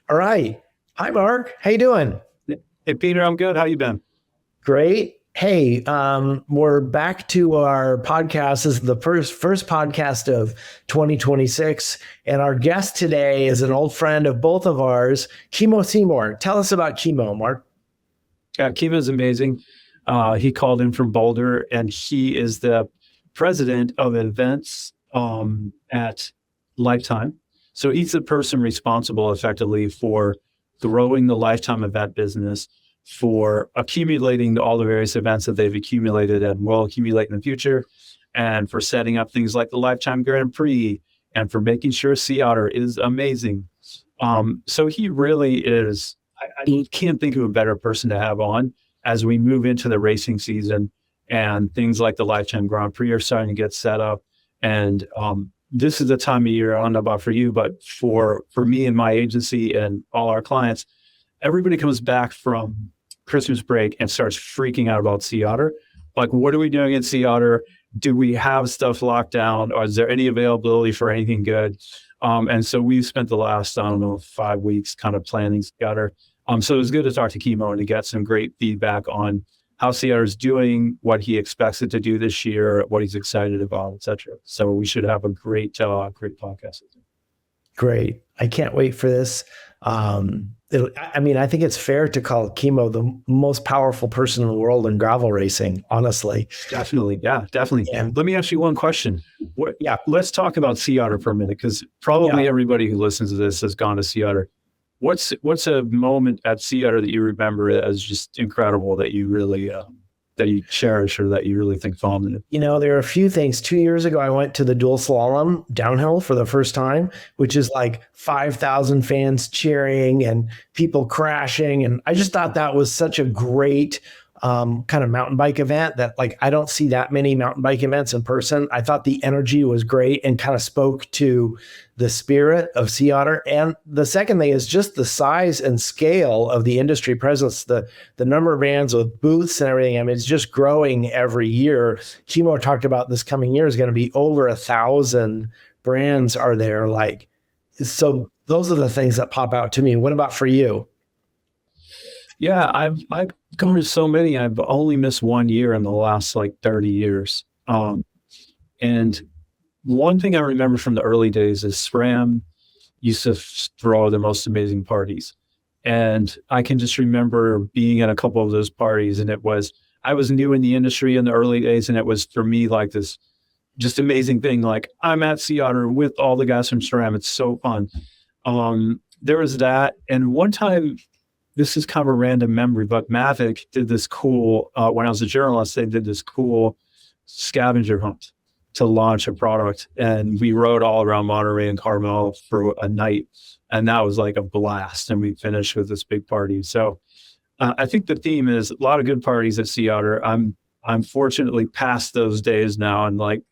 All right. Hi, Mark. How you doing? Hey, Peter, I'm good. How you been? Great. Hey, we're back to our podcast. This is the first podcast of 2026, and our guest today is an old friend of both of ours, Kimo Seymour. Tell us about Kimo, Mark. Yeah, Kiva's amazing. He called in from Boulder, and he is the president of events at Lifetime. So he's the person responsible effectively for growing the Lifetime event business, for accumulating all the various events that they've accumulated and will accumulate in the future, and for setting up things like the Lifetime Grand Prix, and for making sure Sea Otter is amazing. So he really is. I can't think of a better person to have on as we move into the racing season and things like the Lifetime Grand Prix are starting to get set up. And this is the time of year, I don't know about for you, but for me and my agency and all our clients, everybody comes back from Christmas break and starts freaking out about Sea Otter. Like, what are we doing in Sea Otter? Do we have stuff locked down? Or is there any availability for anything good? And so we've spent the last, I don't know, 5 weeks kind of planning Sea Otter. So it was good to talk to Kimo and to get some great feedback on how Sea Otter is doing, what he expects it to do this year, what he's excited about, et cetera. So we should have a great podcast. Great. I can't wait for this. I think it's fair to call Kimo the most powerful person in the world in gravel racing, honestly. Definitely. Yeah, definitely. Yeah. And let me ask you one question. Let's talk about Sea Otter for a minute, because probably everybody who listens to this has gone to Sea Otter. What's a moment at Sea Otter that you remember as just incredible that you really that you cherish or that you really think fond of? There are a few things. 2 years ago, I went to the dual slalom downhill for the first time, which is like 5,000 fans cheering and people crashing. And I just thought that was such a great kind of mountain bike event that, like, I don't see that many mountain bike events in person. I thought the energy was great and kind of spoke to the spirit of Sea Otter. And the second thing is just the size and scale of the industry presence, the number of bands with booths and everything. I mean, it's just growing every year. Kimo talked about this coming year is going to be over 1,000 brands are there. Like, so those are the things that pop out to me. What about for you? Yeah, I've gone to so many. I've only missed 1 year in the last like 30 years. And one thing I remember from the early days is SRAM used to throw the most amazing parties. And I can just remember being at a couple of those parties, and I was new in the industry in the early days, and it was for me like this just amazing thing. Like, I'm at Sea Otter with all the guys from SRAM. It's so fun. There was that. And one time, this is kind of a random memory, but Mavic did this cool, when I was a journalist, they did this cool scavenger hunt to launch a product. And we rode all around Monterey and Carmel for a night. And that was like a blast. And we finished with this big party. So I think the theme is a lot of good parties at Sea Otter. I'm fortunately past those days now. And like,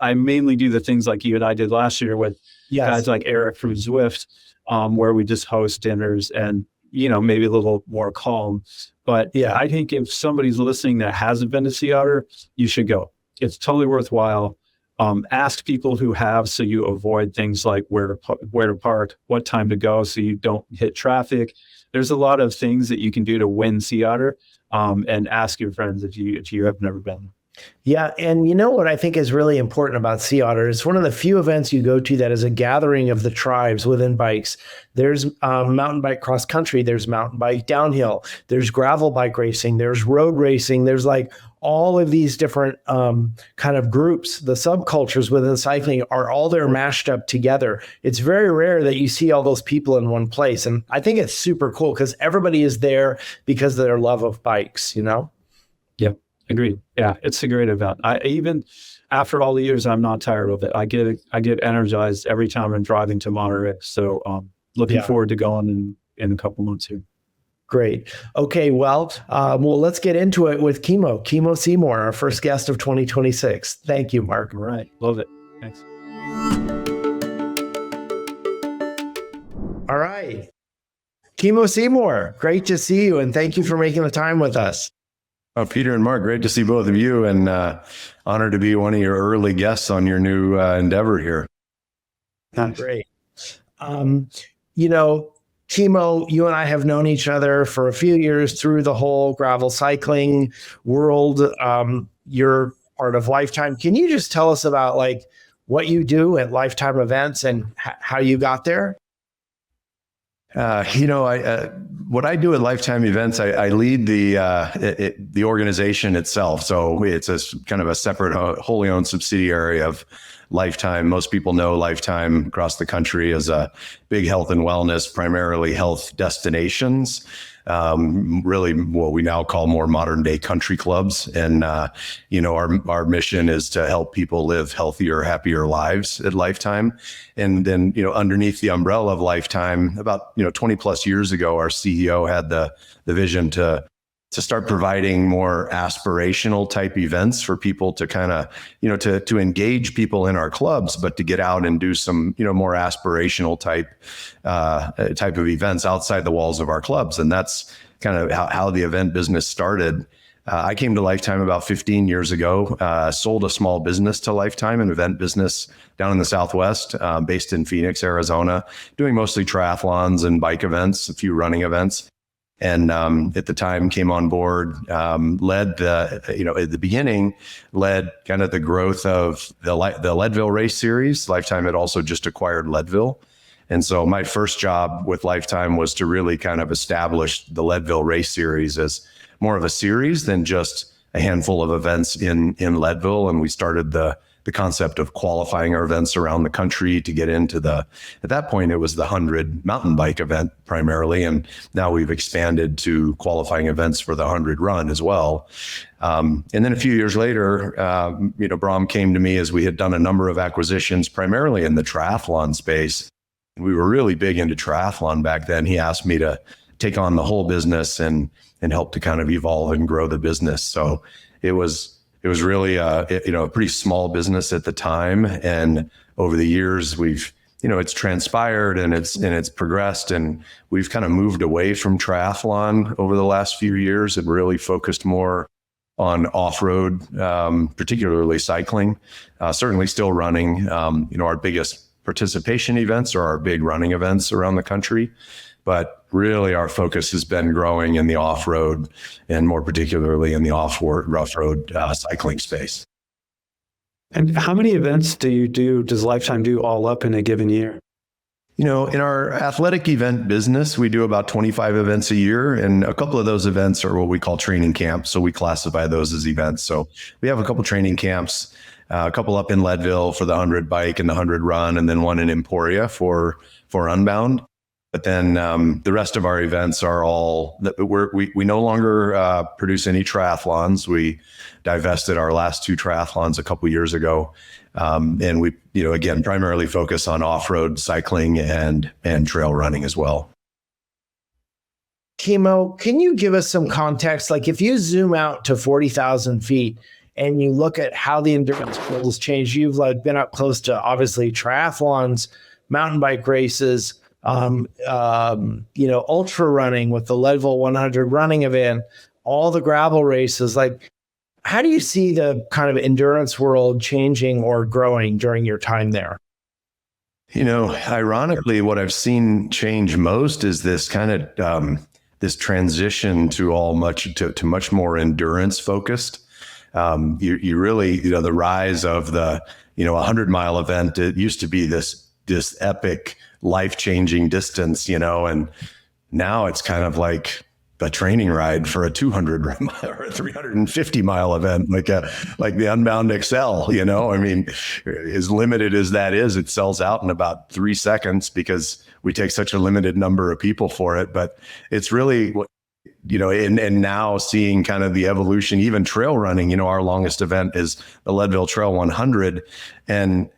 I mainly do the things like you and I did last year with guys like Eric from Zwift, where we just host dinners and, maybe a little more calm. But yeah, I think if somebody's listening that hasn't been to Sea Otter, you should go. It's totally worthwhile. Ask people who have, so you avoid things like where to park, what time to go, so you don't hit traffic. There's a lot of things that you can do to win Sea Otter, and ask your friends if you have never been. Yeah. And you know what I think is really important about Sea Otter? It's one of the few events you go to that is a gathering of the tribes within bikes. There's mountain bike cross country. There's mountain bike downhill. There's gravel bike racing. There's road racing. There's like all of these different kind of groups. The subcultures within cycling are all there mashed up together. It's very rare that you see all those people in one place. And I think it's super cool because everybody is there because of their love of bikes, Yep. Agreed. Yeah, it's a great event. Even after all the years, I'm not tired of it. I get energized every time I'm driving to Monterey. So looking forward to going in a couple months here. Great. Okay, well, let's get into it with Kimo Seymour, our first guest of 2026. Thank you, Mark. All right. Love it. Thanks. All right. Kimo Seymour, great to see you, and thank you for making the time with us. Oh, Peter and Mark, great to see both of you, and honored to be one of your early guests on your new endeavor here. Great. Kimo, you and I have known each other for a few years through the whole gravel cycling world. You're part of Lifetime. Can you just tell us about like what you do at Lifetime events and how you got there? What I do at Lifetime Events, I lead the organization itself. So it's a kind of a separate, wholly owned subsidiary of Lifetime. Most people know Lifetime across the country as a big health and wellness, primarily health destinations. Really what we now call more modern day country clubs. And, our mission is to help people live healthier, happier lives at Lifetime. And then, underneath the umbrella of Lifetime, about, 20 plus years ago, our CEO had the vision to start providing more aspirational type events for people to kind of, to engage people in our clubs, but to get out and do some, more aspirational type of events outside the walls of our clubs. And that's kind of how the event business started. I came to Lifetime about 15 years ago, sold a small business to Lifetime, an event business down in the Southwest, based in Phoenix, Arizona, doing mostly triathlons and bike events, a few running events. And at the time came on board, led at the beginning, led kind of the growth of the Leadville race series. Lifetime had also just acquired Leadville. And so my first job with Lifetime was to really kind of establish the Leadville race series as more of a series than just a handful of events in Leadville. And we started the concept of qualifying our events around the country to get into at that point, it was the 100 mountain bike event primarily. And now we've expanded to qualifying events for the 100 run as well. And then a few years later, Bram came to me as we had done a number of acquisitions, primarily in the triathlon space. We were really big into triathlon back then. He asked me to take on the whole business and help to kind of evolve and grow the business. So it was really a pretty small business at the time. And over the years, it's transpired and it's progressed, and we've kind of moved away from triathlon over the last few years and really focused more on off-road, particularly cycling, certainly still running. Our biggest participation events are our big running events around the country. But really, our focus has been growing in the off-road and more particularly in the rough-road cycling space. And how many events does Lifetime do all up in a given year? In our athletic event business, we do about 25 events a year, and a couple of those events are what we call training camps. So we classify those as events. So we have a couple training camps, a couple up in Leadville for the 100 bike and the 100 run, and then one in Emporia for Unbound. But then the rest of our events are all that we no longer produce any triathlons. We divested our last 2 triathlons a couple years ago, and we again primarily focus on off-road cycling and trail running as well. Kimo, can you give us some context? Like if you zoom out to 40,000 feet and you look at how the endurance world has changed, you've been up close to obviously triathlons, mountain bike races, ultra running with the Leadville 100 running event, all the gravel races. Like, how do you see the kind of endurance world changing or growing during your time there? Ironically, what I've seen change most is this kind of this transition to much more endurance focused. You really, the rise of the 100-mile event. It used to be this epic, life-changing distance, and now it's kind of like a training ride for a 200 or a 350-mile event, like the Unbound XL. I mean, as limited as that is, it sells out in about 3 seconds because we take such a limited number of people for it. But it's really, and now seeing kind of the evolution, even trail running. Our longest event is the Leadville Trail 100, and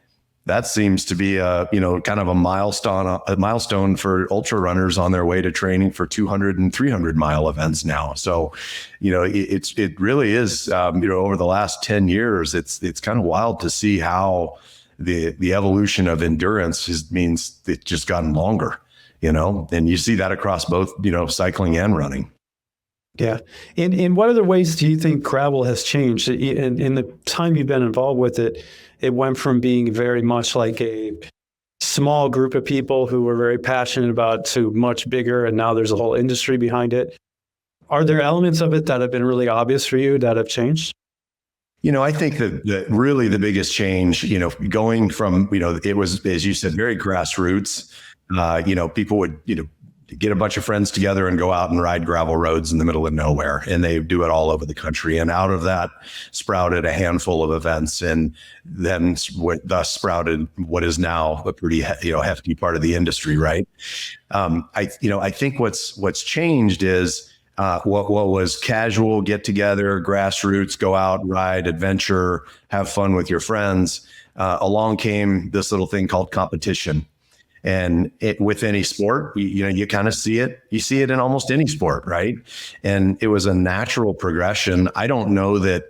that seems to be kind of a milestone for ultra runners on their way to training for 200 and 300 mile events now. So, it really is, over the last 10 years, it's kind of wild to see how the evolution of endurance means it's just gotten longer, and you see that across both, cycling and running. Yeah. In what other ways do you think gravel has changed? In the time you've been involved with it, it went from being very much like a small group of people who were very passionate about to much bigger, and now there's a whole industry behind it. Are there elements of it that have been really obvious for you that have changed? I think that really the biggest change, going from, it was, as you said, very grassroots. People would, get a bunch of friends together and go out and ride gravel roads in the middle of nowhere. And they do it all over the country. And out of that sprouted a handful of events, and then thus sprouted what is now a pretty, hefty part of the industry. Right. I think what's changed is, what was casual, get together, grassroots, go out, ride, adventure, have fun with your friends. Along came this little thing called competition. And with any sport, you kind of see it. You see it in almost any sport, right? And it was a natural progression. I don't know that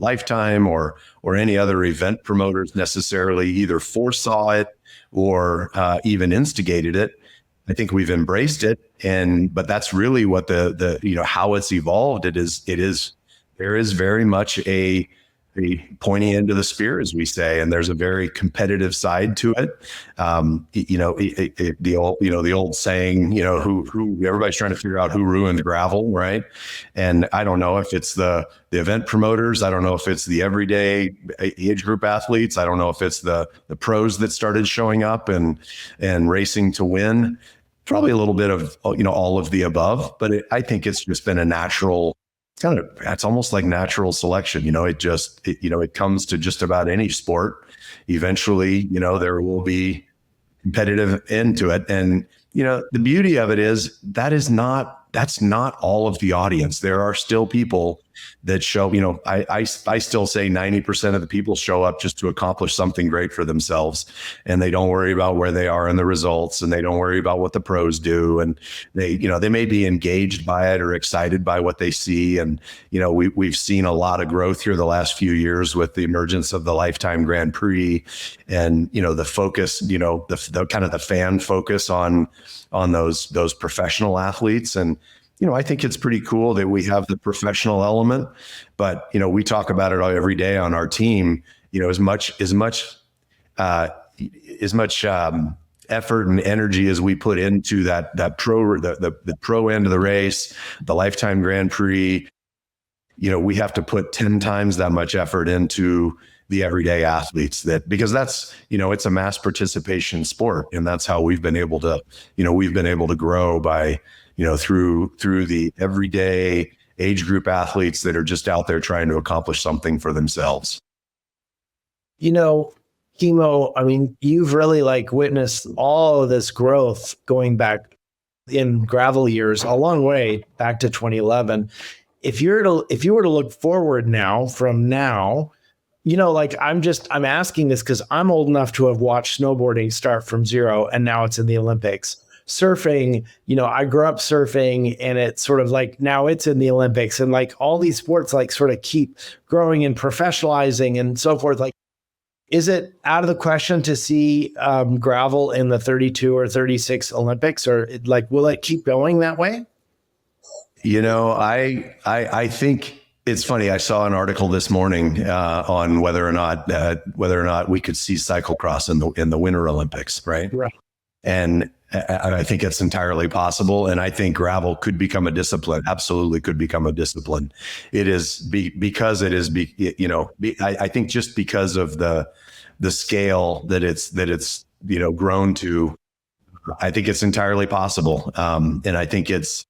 Lifetime or any other event promoters necessarily either foresaw it or even instigated it. I think we've embraced it, but that's really what the how it's evolved. There is very much a pointy end of the spear, as we say, and there's a very competitive side to it. The old saying, who everybody's trying to figure out who ruined gravel, right? And I don't know if it's the event promoters. I don't know if it's the everyday age group athletes. I don't know if it's the pros that started showing up and racing to win. Probably a little bit of, all of the above, but I think it's just been a natural it's almost like natural selection. It comes to just about any sport. Eventually, there will be competitive end to it. And, the beauty of it is that's not all of the audience. There are still people that show, I still say 90% of the people show up just to accomplish something great for themselves. And they don't worry about where they are in the results, and they don't worry about what the pros do. And they may be engaged by it or excited by what they see. And, we've seen a lot of growth here the last few years with the emergence of the Lifetime Grand Prix and, the focus, the kind of the fan focus on those professional athletes. And, I think it's pretty cool that we have the professional element, but, we talk about it every day on our team, as much effort and energy as we put into that pro end of the race, the Lifetime Grand Prix, we have to put 10 times that much effort into the everyday athletes, because that's, it's a mass participation sport. And that's how we've been able to grow by, through the everyday age group athletes that are just out there trying to accomplish something for themselves. Kimo, I mean, you've really witnessed all of this growth going back in gravel years, a long way back to 2011. If you were to look forward now from now, I'm asking this because I'm old enough to have watched snowboarding start from zero, and now it's in the Olympics. Surfing, I grew up surfing, and it's sort of now it's in the Olympics, and all these sports sort of keep growing and professionalizing and so forth. Is it out of the question to see gravel in the 32 or 36 Olympics, or will it keep going that way? I think it's funny. I saw an article this morning on whether or not we could see cyclocross in the Winter Olympics, right? Right. And I think it's entirely possible. And I think gravel could become a discipline. Absolutely could become a discipline. It is because it is, I think just because of the scale that it's grown to, I think it's entirely possible. And I think it's,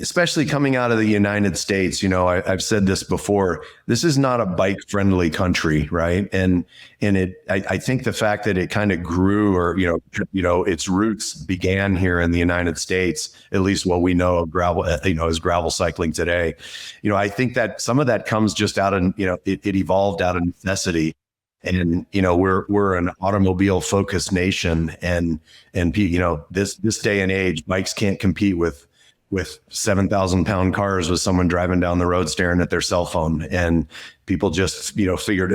especially coming out of the United States, I've said this before, this is not a bike friendly country. Right. And I think the fact that it kind of grew, or, its roots began here in the United States, at least what we know of gravel, is gravel cycling today. I think that some of that comes just out of, it evolved out of necessity. And, we're an automobile focused nation, and this day and age, bikes can't compete with 7,000 pound cars with someone driving down the road staring at their cell phone. And people just, figured,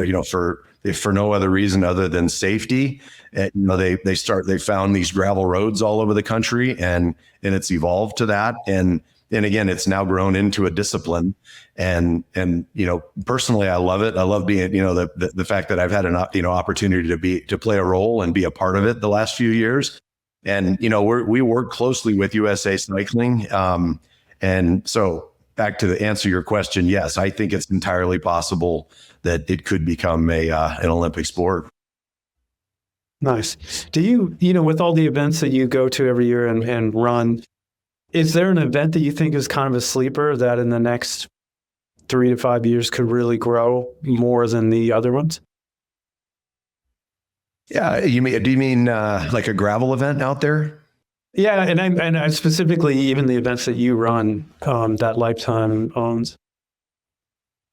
for no other reason other than safety, they found these gravel roads all over the country, and it's evolved to that. And, And again, it's now grown into a discipline. And personally, I love it. I love being, the fact that I've had an, opportunity to play a role and be a part of it the last few years. And, we work closely with USA Cycling. And so back to answer your question, yes, I think it's entirely possible that it could become an Olympic sport. Nice. Do you, with all the events that you go to every year and run, is there an event that you think is kind of a sleeper that in the next 3 to 5 years could really grow more than the other ones? Yeah. Do you mean like a gravel event out there? Yeah. And I specifically, even the events that you run, that Lifetime owns.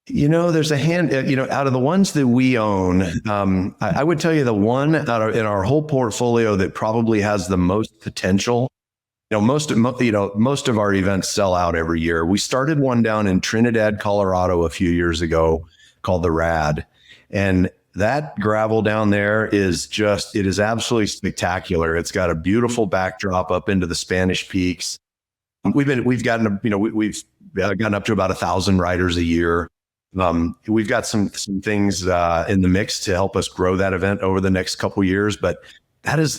There's a out of the ones that we own, I would tell you the one in our whole portfolio that probably has the most potential. Most of our events sell out every year. We started one down in Trinidad, Colorado a few years ago called the Rad. And that gravel down there it is absolutely spectacular. It's got a beautiful backdrop up into the Spanish Peaks. We've gotten up to about 1,000 riders a year. We've got some things in the mix to help us grow that event over the next couple of years, but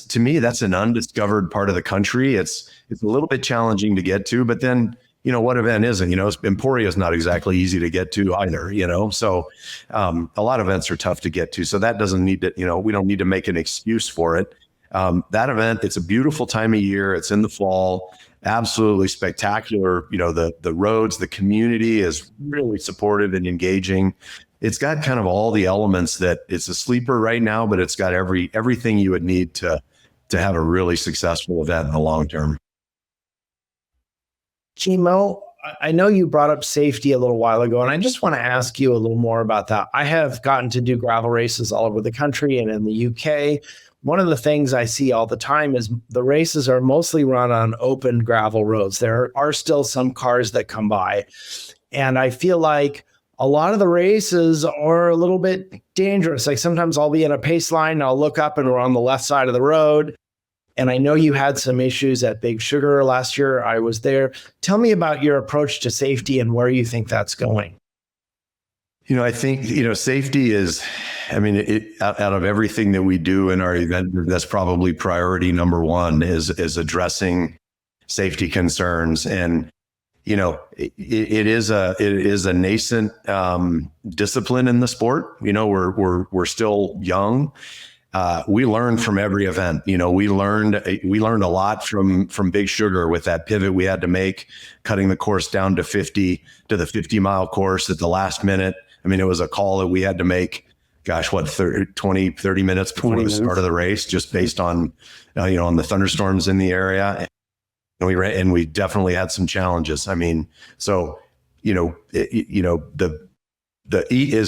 to me, that's an undiscovered part of the country. It's a little bit challenging to get to, but then, what event isn't? Emporia is not exactly easy to get to either, so a lot of events are tough to get to. So that doesn't need to, we don't need to make an excuse for it. That event, it's a beautiful time of year. It's in the fall. Absolutely spectacular. The roads, the community is really supportive and engaging. It's got kind of all the elements that it's a sleeper right now, but it's got everything you would need to have a really successful event in the long term. Kimo, I know you brought up safety a little while ago, and I just want to ask you a little more about that. I have gotten to do gravel races all over the country and in the UK. One of the things I see all the time is the races are mostly run on open gravel roads. There are still some cars that come by. And I feel like a lot of the races are a little bit dangerous. Like sometimes I'll be in a pace line and I'll look up and we're on the left side of the road. And I know you had some issues at Big Sugar last year. I was there. Tell me about your approach to safety and where you think that's going. I think, safety is, out of everything that we do in our event, that's probably priority number one is addressing safety concerns. And, it is a nascent discipline in the sport. We're still young. We learn from every event. We learned a lot from Big Sugar with that pivot we had to make, cutting the course down to the 50-mile course at the last minute. It was a call that we had to make, 30 minutes before the start of the race, just based on, on the thunderstorms in the area. And we definitely had some challenges. As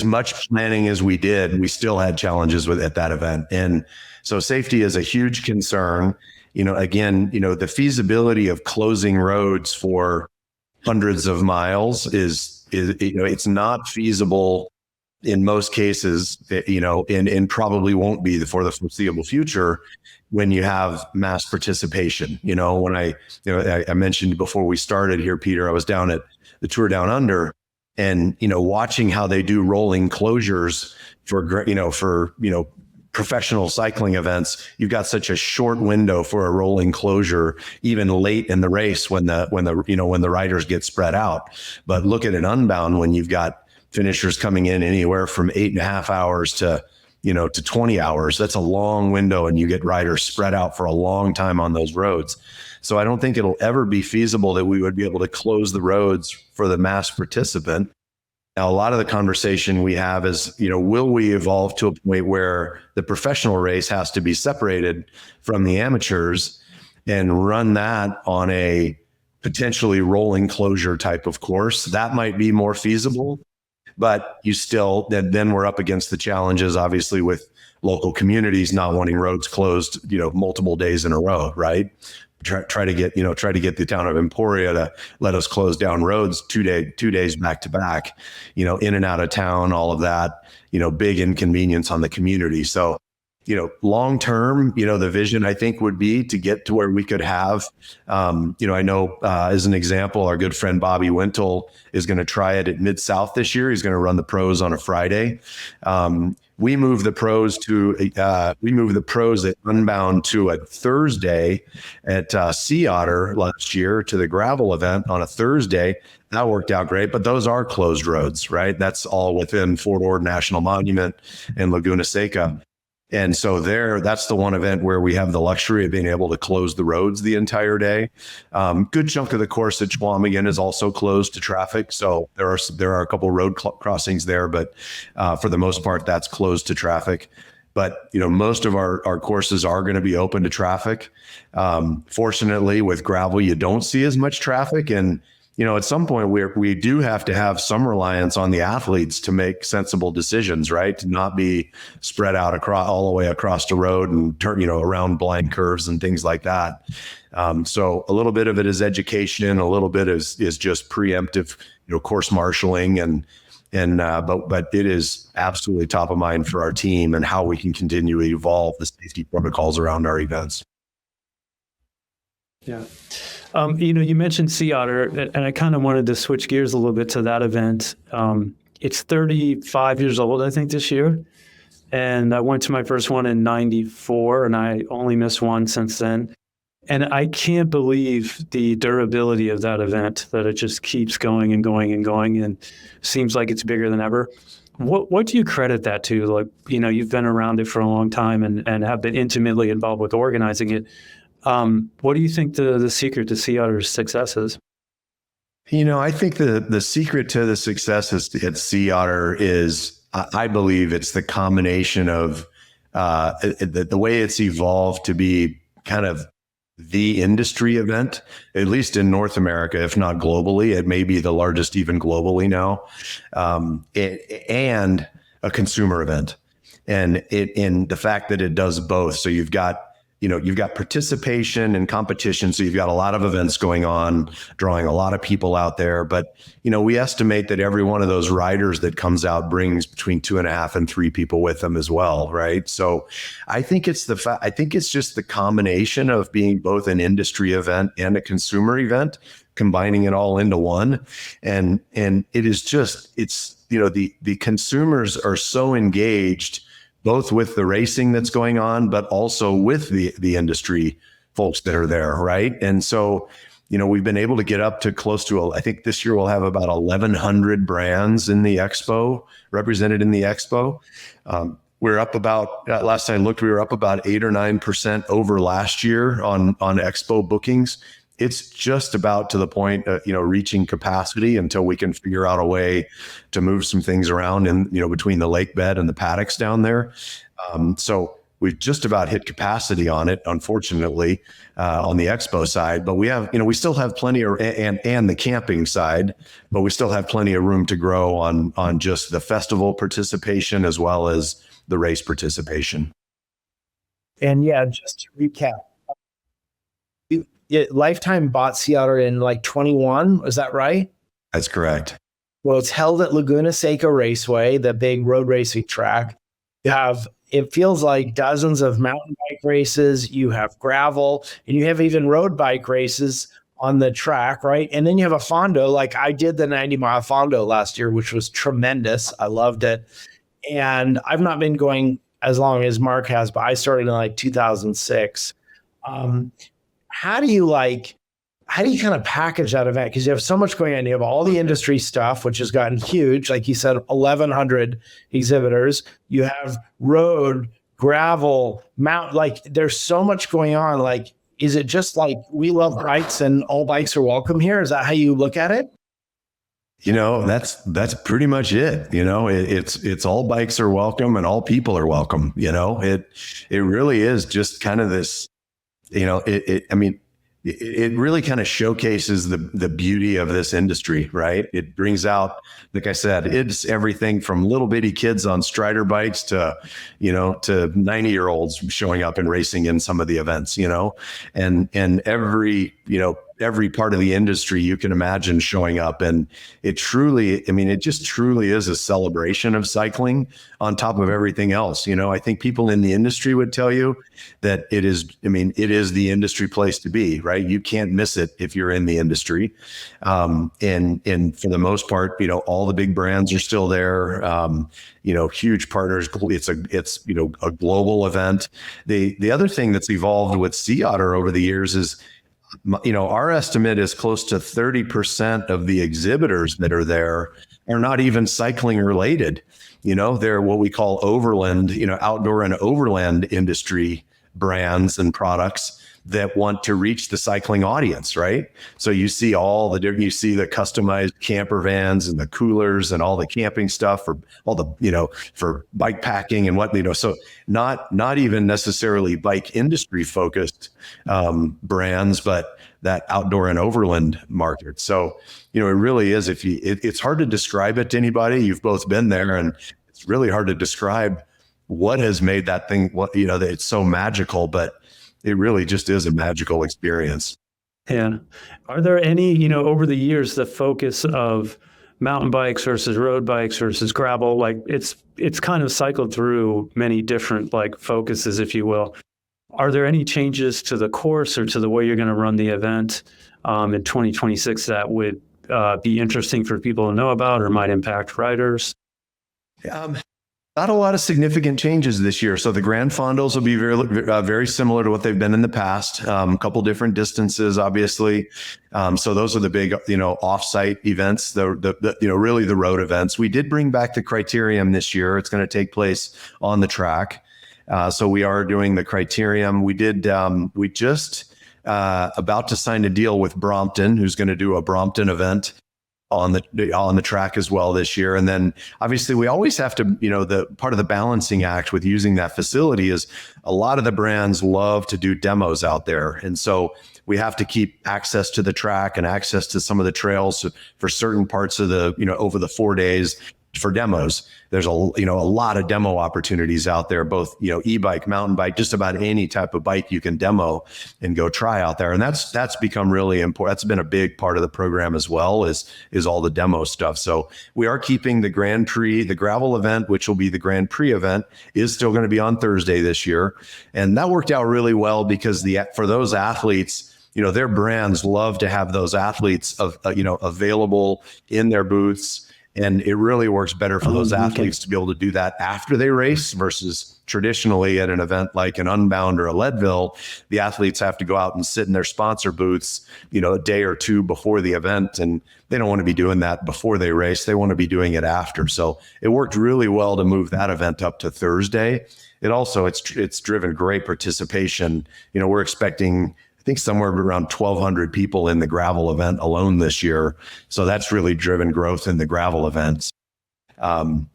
much planning as we did, we still had challenges at that event. And so safety is a huge concern. The feasibility of closing roads for hundreds of miles is it's not feasible in most cases, and probably won't be for the foreseeable future when you have mass participation. When I mentioned before we started here, Peter, I was down at the Tour Down Under and, watching how they do rolling closures for professional cycling events. You've got such a short window for a rolling closure, even late in the race when the riders get spread out. But look at an Unbound when you've got finishers coming in anywhere from 8.5 hours to 20 hours. That's a long window, and you get riders spread out for a long time on those roads. So I don't think it'll ever be feasible that we would be able to close the roads for the mass participant. Now, a lot of the conversation we have is, will we evolve to a point where the professional race has to be separated from the amateurs and run that on a potentially rolling closure type of course? That might be more feasible, but then we're up against the challenges, obviously, with local communities not wanting roads closed, multiple days in a row, right? Try to get the town of Emporia to let us close down roads 2 days back to back, in and out of town, all of that, big inconvenience on the community. So, long term, the vision I think would be to get to where we could have, I know as an example, our good friend Bobby Wintle is going to try it at Mid-South this year. He's going to run the pros on a Friday. We moved the pros at Unbound to a Thursday at Sea Otter last year to the gravel event on a Thursday. That worked out great, but those are closed roads, right? That's all within Fort Ord National Monument and Laguna Seca. And so that's the one event where we have the luxury of being able to close the roads the entire day. Good chunk of the course at Chequamegon is also closed to traffic. So there are a couple road crossings there, but for the most part, that's closed to traffic. But, most of our courses are going to be open to traffic. Fortunately, with gravel, you don't see as much traffic. And at some point we do have to have some reliance on the athletes to make sensible decisions, right? To not be spread out all the way across the road and turn, around blind curves and things like that. So a little bit of it is education, a little bit is just preemptive, course marshaling but it is absolutely top of mind for our team and how we can continue to evolve the safety protocols around our events. Yeah. You mentioned Sea Otter, and I kind of wanted to switch gears a little bit to that event. It's 35 years old, I think, this year. And I went to my first one in 94, and I only missed one since then. And I can't believe the durability of that event, that it just keeps going and going and going and seems like it's bigger than ever. What do you credit that to? Like, you've been around it for a long time and have been intimately involved with organizing it. What do you think the secret to Sea Otter's success is? I think the secret to the success at Sea Otter is, I believe it's the combination of the way it's evolved to be kind of the industry event, at least in North America, if not globally. It may be the largest even globally now, and a consumer event. And in the fact that it does both. So you've got participation and competition. So you've got a lot of events going on, drawing a lot of people out there. But, we estimate that every one of those riders that comes out brings between 2.5 and 3 people with them as well. Right. So I think it's just the combination of being both an industry event and a consumer event, combining it all into one. And it is just, the consumers are so engaged both with the racing that's going on, but also with the industry folks that are there, right? And so, we've been able to get up to close to, I think this year we'll have about 1,100 brands in the expo, represented in the expo. We're up about, last I looked, we were up about 8 or 9% over last year on expo bookings. It's just about to the point of, reaching capacity until we can figure out a way to move some things around and, between the lake bed and the paddocks down there. So we've just about hit capacity on it, unfortunately, on the expo side, but we have, we still have plenty of, and the camping side, but we still have plenty of room to grow on just the festival participation as well as the race participation. And yeah, just to recap, Lifetime bought Sea Otter in like 21. Is that right? That's correct. Well, it's held at Laguna Seca Raceway, the big road racing track. You have, it feels like dozens of mountain bike races. You have gravel, and you have even road bike races on the track, right? And then you have a fondo. Like I did the 90-mile fondo last year, which was tremendous. I loved it. And I've not been going as long as Mark has, but I started in like 2006. How do you kind of package that event? Because you have so much going on. You have all the industry stuff, which has gotten huge. Like you said, 1,100 exhibitors. You have road, gravel, mountain. Like there's so much going on. Like, is it just like we love bikes and all bikes are welcome here? Is that how you look at it? That's pretty much it. It's all bikes are welcome and all people are welcome. It really is just kind of this. It really kind of showcases the beauty of this industry, right? It brings out, like I said, it's everything from little bitty kids on Strider bikes to 90-year-olds showing up and racing in some of the events, and every, every part of the industry you can imagine showing up. And it truly, I mean, it just truly is a celebration of cycling on top of everything else. I think people in the industry would tell you that it is, I mean, it is the industry place to be, right? You can't miss it if you're in the industry. And for the most part, all the big brands are still there. Huge partners. It's a global event. The other thing that's evolved with Sea Otter over the years is, our estimate is close to 30% of the exhibitors that are there are not even cycling related. They're what we call overland, outdoor and overland industry brands and products that want to reach the cycling audience, right? So you see you see the customized camper vans and the coolers and all the camping stuff for all the, for bike packing and what, so not even necessarily bike industry focused brands, but that outdoor and overland market. So, it really is, it's hard to describe it to anybody. You've both been there, and it's really hard to describe what has made that thing, that it's so magical, but it really just is a magical experience. Yeah. Are there any, over the years, the focus of mountain bikes versus road bikes versus gravel, like it's kind of cycled through many different focuses, if you will. Are there any changes to the course or to the way you're going to run the event in 2026 that would be interesting for people to know about or might impact riders? Not a lot of significant changes this year. So the Grand Fondos will be very similar to what they've been in the past. A couple different distances, obviously. So those are the big, off-site events. Really the road events. We did bring back the Criterium this year. It's going to take place on the track. So we are doing the Criterium. We just about to sign a deal with Brompton, who's going to do a Brompton event on the track as well this year. And then obviously we always have to, the part of the balancing act with using that facility is a lot of the brands love to do demos out there. And so we have to keep access to the track and access to some of the trails for certain parts of over the 4 days for demos. There's a lot of demo opportunities out there, both, e-bike, mountain bike, just about any type of bike you can demo and go try out there. And that's become really important. That's been a big part of the program as well, is all the demo stuff. So we are keeping the Grand Prix, the gravel event, which will be the Grand Prix event, is still going to be on Thursday this year. And that worked out really well because for those athletes, their brands love to have those athletes available in their booths. And it really works better for those athletes to be able to do that after they race versus traditionally at an event like an Unbound or a Leadville, the athletes have to go out and sit in their sponsor booths, a day or two before the event. And they don't want to be doing that before they race. They want to be doing it after. So it worked really well to move that event up to Thursday. It also, it's driven great participation. We're expecting, I think, somewhere around 1,200 people in the gravel event alone this year. So that's really driven growth in the gravel events. Very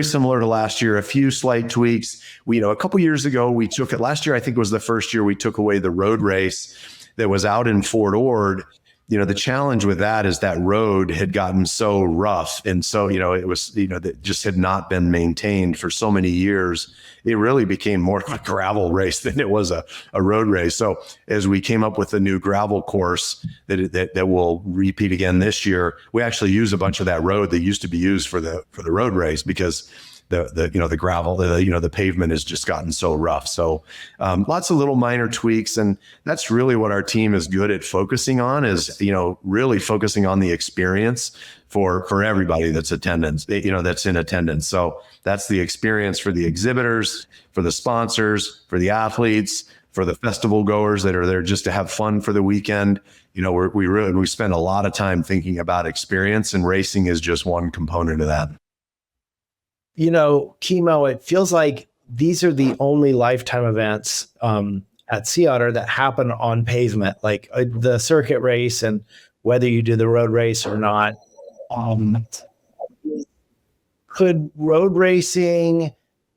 similar to last year, a few slight tweaks. A couple years ago, last year, I think was the first year we took away the road race that was out in Fort Ord. The challenge with that is that road had gotten so rough. And so, it was, that just had not been maintained for so many years. It really became more of a gravel race than it was a road race. So as we came up with a new gravel course that will repeat again this year, we actually use a bunch of that road that used to be used for the road race because the gravel, the pavement has just gotten so rough. So lots of little minor tweaks. And that's really what our team is good at focusing on, is, really focusing on the experience for everybody that's that's in attendance. So that's the experience for the exhibitors, for the sponsors, for the athletes, for the festival goers that are there just to have fun for the weekend. We spend a lot of time thinking about experience, and racing is just one component of that. Kimo, it feels like these are the only lifetime events at Sea Otter that happen on pavement, like the circuit race, and whether you do the road race or not. Could road racing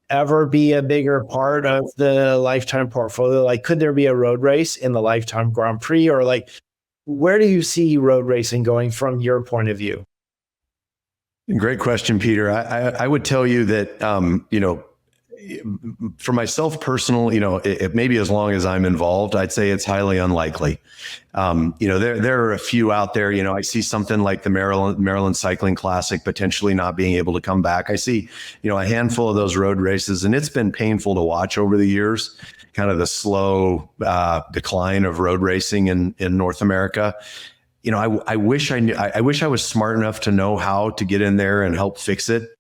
ever be a bigger part of the lifetime portfolio? Like, could there be a road race in the lifetime Grand Prix, or where do you see road racing going from your point of view? Great question, Peter. I would tell you that, for myself personal, it maybe as long as I'm involved, I'd say it's highly unlikely. There are a few out there. I see something like the Maryland Cycling Classic potentially not being able to come back. I see, a handful of those road races, and it's been painful to watch over the years, kind of the slow decline of road racing in North America. I wish I knew. I wish I was smart enough to know how to get in there and help fix it.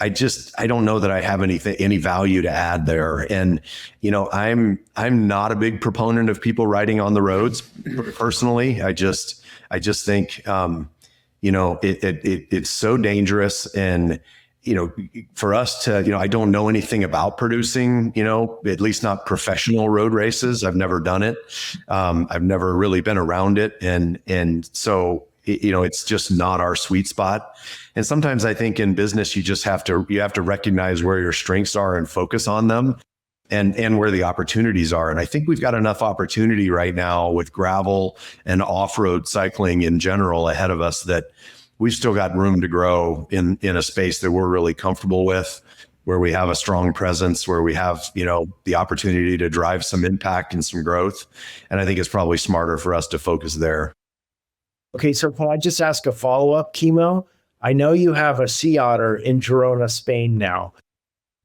I don't know that I have any value to add there. And, I'm not a big proponent of people riding on the roads personally. I just think, it's so dangerous. And, for us to, I don't know anything about producing, at least not professional road races. I've never done it. I've never really been around it. And so, it's just not our sweet spot. And sometimes I think in business, you have to recognize where your strengths are and focus on them and where the opportunities are. And I think we've got enough opportunity right now with gravel and off-road cycling in general ahead of us that we've still got room to grow in a space that we're really comfortable with, where we have a strong presence, where we have, the opportunity to drive some impact and some growth. And I think it's probably smarter for us to focus there. Okay, so can I just ask a follow-up, Kimo? I know you have a Sea Otter in Girona, Spain now,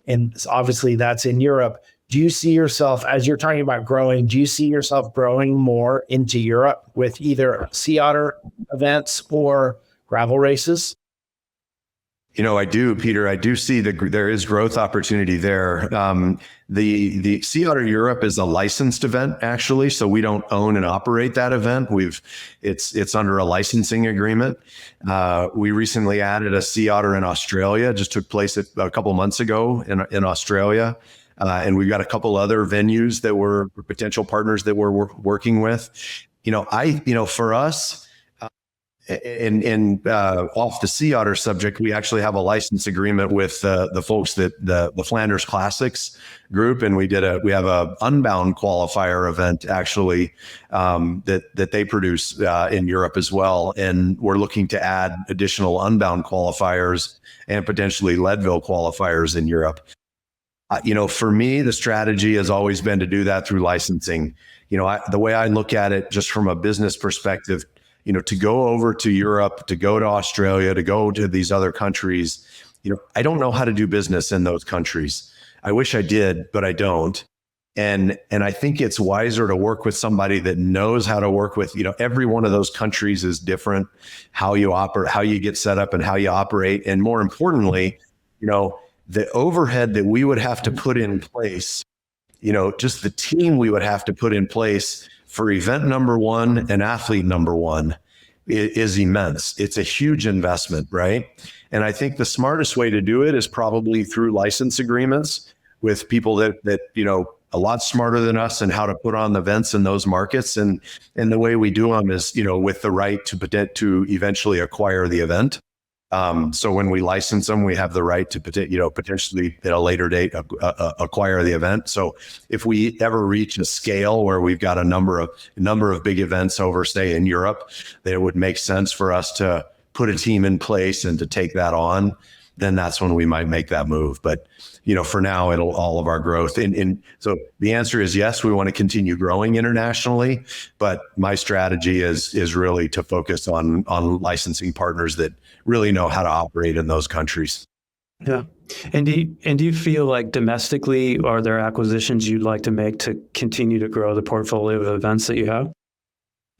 and obviously that's in Europe. Do you see yourself, as you're talking about growing, do you see yourself growing more into Europe with either Sea Otter events or gravel races? I do, Peter. I do see there is growth opportunity there. The Sea Otter Europe is a licensed event, actually, so we don't own and operate that event. It's under a licensing agreement. We recently added a Sea Otter in Australia. It just took place a couple months ago in Australia, and we've got a couple other venues that we're potential partners that we're working with. For us. And off the Sea Otter subject, we actually have a license agreement with the folks that the Flanders Classics group, and we have a Unbound qualifier event actually that they produce in Europe as well, and we're looking to add additional Unbound qualifiers and potentially Leadville qualifiers in Europe. For me, the strategy has always been to do that through licensing. The way I look at it, just from a business perspective, to go over to Europe, to go to Australia, to go to these other countries, I don't know how to do business in those countries. I wish I did, but I don't. And I think it's wiser to work with somebody that knows how to work with, every one of those countries is different, how you operate, how you get set up and how you operate. And more importantly, the overhead that we would have to put in place, just the team we would have to put in place for event number one and athlete number one is immense. It's a huge investment, right? And I think the smartest way to do it is probably through license agreements with people that a lot smarter than us and how to put on events in those markets. And the way we do them is, with the right to eventually acquire the event. So when we license them, we have the right to potentially at a later date acquire the event. So if we ever reach a scale where we've got a number of big events over, say, in Europe, that it would make sense for us to put a team in place and to take that on, then that's when we might make that move. But for now, it'll all of our growth. And so the answer is yes, we want to continue growing internationally, but my strategy is really to focus on licensing partners that really know how to operate in those countries. Yeah. And do you feel like domestically, are there acquisitions you'd like to make to continue to grow the portfolio of events that you have?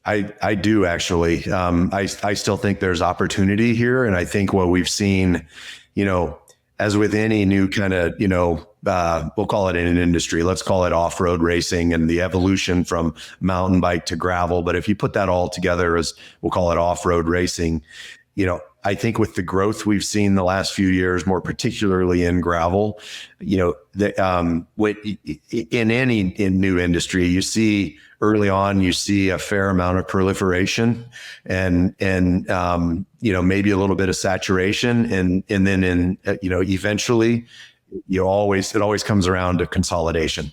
I do actually. I still think there's opportunity here. And I think what we've seen, as with any new kind of, we'll call it in an industry, let's call it off-road racing and the evolution from mountain bike to gravel. But if you put that all together as we'll call it off-road racing, I think with the growth we've seen the last few years, more particularly in gravel, in new industry, you see early on, you see a fair amount of proliferation and maybe a little bit of saturation. And then eventually it always comes around to consolidation.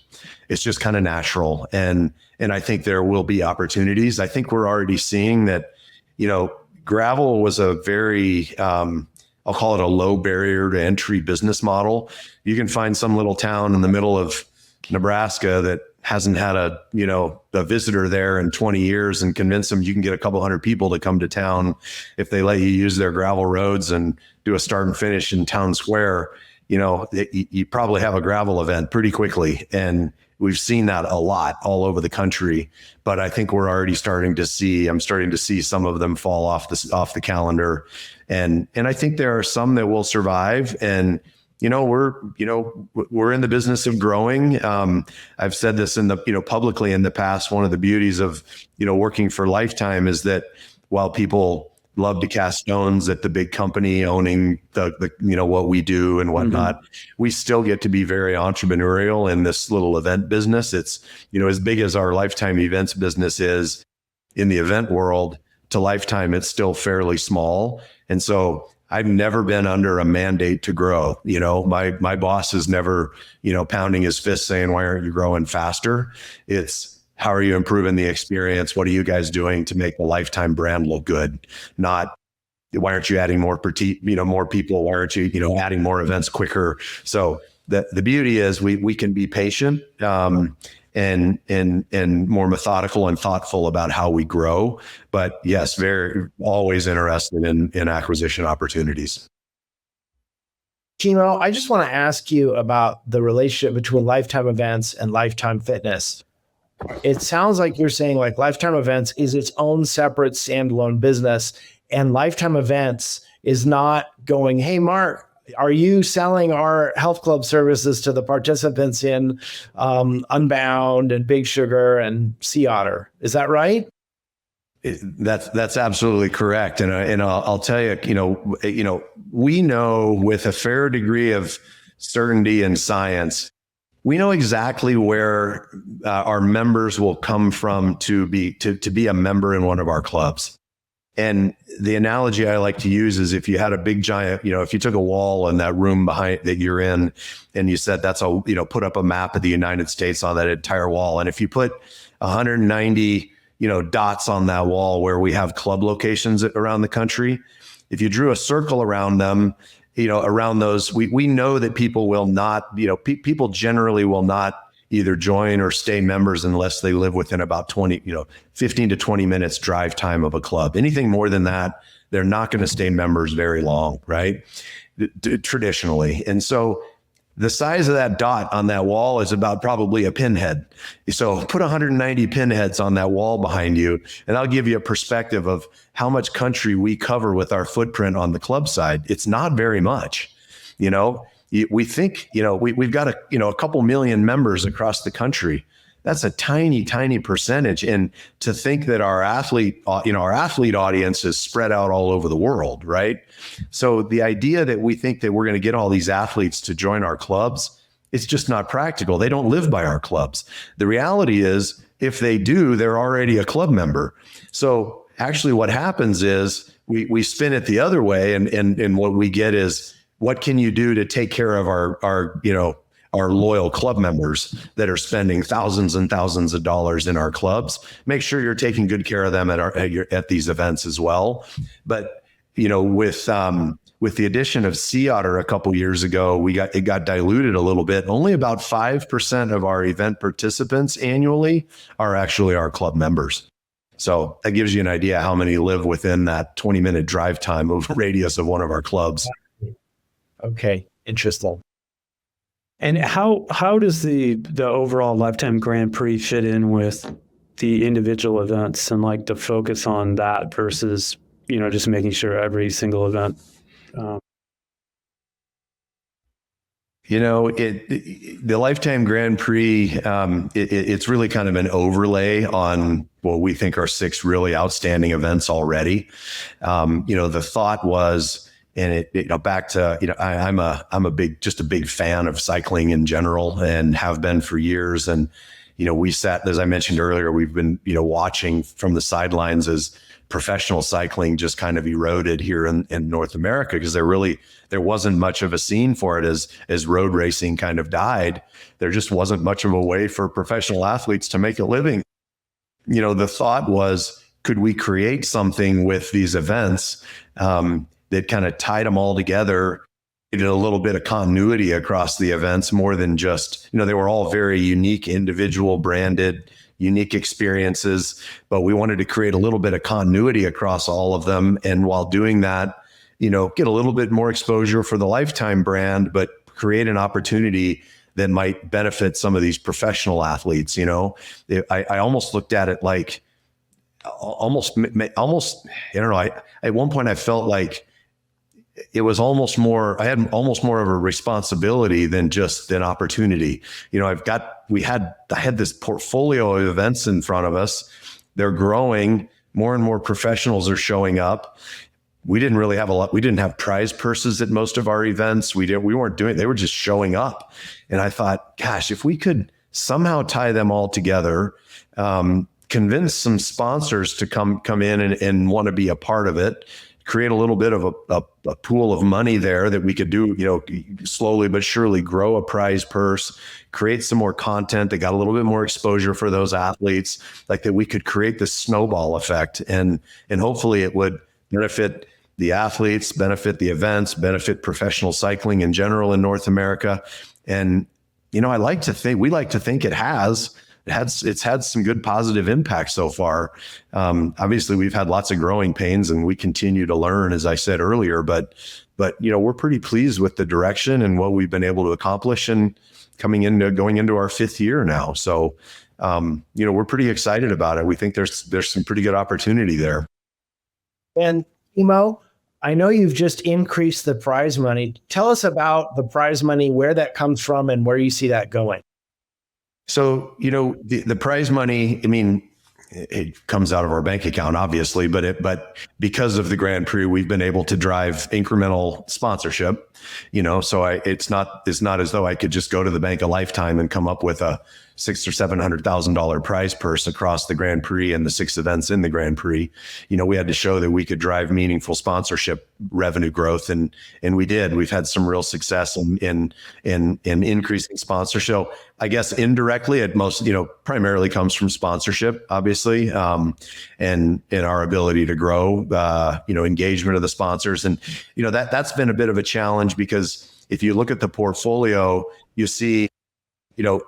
It's just kind of natural. And I think there will be opportunities. I think we're already seeing that, gravel was a very, I'll I'll call it a low barrier to entry business model. You can find some little town in the middle of Nebraska that hasn't had a visitor there in 20 years and convince them you can get a couple hundred people to come to town if they let you use their gravel roads and do a start and finish in town square. You probably have a gravel event pretty quickly. And we've seen that a lot all over the country, but I think we're already I'm starting to see some of them fall off the calendar. And I think there are some that will survive. And we're in the business of growing. I've said this publicly in the past. One of the beauties of, working for Lifetime is that while people love to cast stones at the big company owning the what we do and whatnot, we still get to be very entrepreneurial in this little event business. It's, as big as our Lifetime events business is in the event world, to Lifetime, it's still fairly small. And so I've never been under a mandate to grow. My boss is never, pounding his fist saying, why aren't you growing faster? It's, how are you improving the experience? What are you guys doing to make the Lifetime brand look good? Not, why aren't you adding more people? Why aren't you, adding more events quicker? So the beauty is we can be patient, and more methodical and thoughtful about how we grow. But yes, very always interested in acquisition opportunities. Kimo, I just want to ask you about the relationship between Lifetime Events and Lifetime Fitness. It sounds like you're saying like Lifetime Events is its own separate standalone business, and Lifetime Events is not going, hey, Mark, are you selling our health club services to the participants in Unbound and Big Sugar and Sea Otter? Is that right? That's absolutely correct. And I'll tell you, we know with a fair degree of certainty and science, we know exactly where our members will come from to be a member in one of our clubs. And the analogy I like to use is if you had a big giant, if you took a wall in that room behind that you're in and you said, put up a map of the United States on that entire wall. And if you put 190, dots on that wall where we have club locations around the country, if you drew a circle around them, around those, we know that people will not, people generally will not either join or stay members unless they live within about 15 to 20 minutes drive time of a club. Anything more than that, they're not going to stay members very long, right? Traditionally. And so the size of that dot on that wall is about probably a pinhead. So put 190 pinheads on that wall behind you, and I'll give you a perspective of how much country we cover with our footprint on the club side. It's not very much, We think, we've got a couple million members across the country. That's a tiny, tiny percentage. And to think that our athlete audience is spread out all over the world, right? So the idea that we think that we're going to get all these athletes to join our clubs, it's just not practical. They don't live by our clubs. The reality is, if they do, they're already a club member. So actually what happens is we spin it the other way. And what we get is, what can you do to take care of our loyal club members that are spending thousands and thousands of dollars in our clubs? Make sure you're taking good care of them at these events as well. But with the addition of Sea Otter a couple years ago, it got diluted a little bit. Only about 5% of our event participants annually are actually our club members. So that gives you an idea how many live within that 20-minute drive time of radius of one of our clubs. Okay, interesting. And how does the overall Lifetime Grand Prix fit in with the individual events and like the focus on that versus, just making sure every single event? The Lifetime Grand Prix, it's really kind of an overlay on what we think are 6 really outstanding events already. The thought was, and back to, I'm a big fan of cycling in general and have been for years. And, we sat, as I mentioned earlier, we've been, watching from the sidelines as professional cycling just kind of eroded here in North America, because there wasn't much of a scene for it as road racing kind of died. There just wasn't much of a way for professional athletes to make a living. The thought was, could we create something with these events that kind of tied them all together. It did a little bit of continuity across the events more than just, they were all very unique, individual branded, unique experiences, but we wanted to create a little bit of continuity across all of them. And while doing that, get a little bit more exposure for the Lifetime brand, but create an opportunity that might benefit some of these professional athletes. I almost looked at it like almost, I don't know. At one point I felt like it was almost more, I had almost more of a responsibility than just an opportunity. I had this portfolio of events in front of us. They're growing. More and more professionals are showing up. We didn't really have we didn't have prize purses at most of our events. We weren't doing, they were just showing up. And I thought, gosh, if we could somehow tie them all together, convince some sponsors to come in and want to be a part of it, create a little bit of a pool of money there that we could do, slowly but surely grow a prize purse, create some more content that got a little bit more exposure for those athletes, like that we could create this snowball effect, and hopefully it would benefit the athletes, benefit the events, benefit professional cycling in general in North America. And, we like to think it has. It's had some good positive impact so far. Obviously, we've had lots of growing pains, and we continue to learn, as I said earlier. But we're pretty pleased with the direction and what we've been able to accomplish, and going into our 5th year now. So, we're pretty excited about it. We think there's some pretty good opportunity there. And Kimo, I know you've just increased the prize money. Tell us about the prize money, where that comes from, and where you see that going. So, the prize money, it comes out of our bank account, obviously, but because of the Grand Prix, we've been able to drive incremental sponsorship, so it's not as though I could just go to the bank a Lifetime and come up with a $600,000 or $700,000 prize purse across the Grand Prix and the 6 events in the Grand Prix. We had to show that we could drive meaningful sponsorship revenue growth, and we did. We've had some real success in increasing sponsorship. So I guess indirectly, it primarily comes from sponsorship, obviously, and our ability to grow, engagement of the sponsors, and that's been a bit of a challenge, because if you look at the portfolio, you see,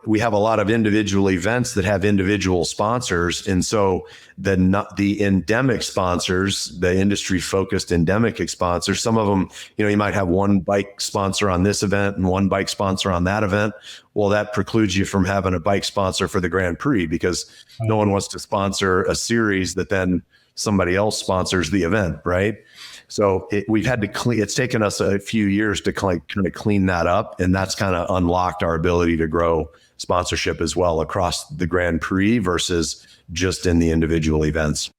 we have a lot of individual events that have individual sponsors. And so the endemic sponsors, the industry focused endemic sponsors, some of them, you might have one bike sponsor on this event and one bike sponsor on that event. Well, that precludes you from having a bike sponsor for the Grand Prix, because no one wants to sponsor a series that then somebody else sponsors the event, right? So it's taken us a few years to kind of clean that up. And that's kind of unlocked our ability to grow sponsorship as well across the Grand Prix versus just in the individual events.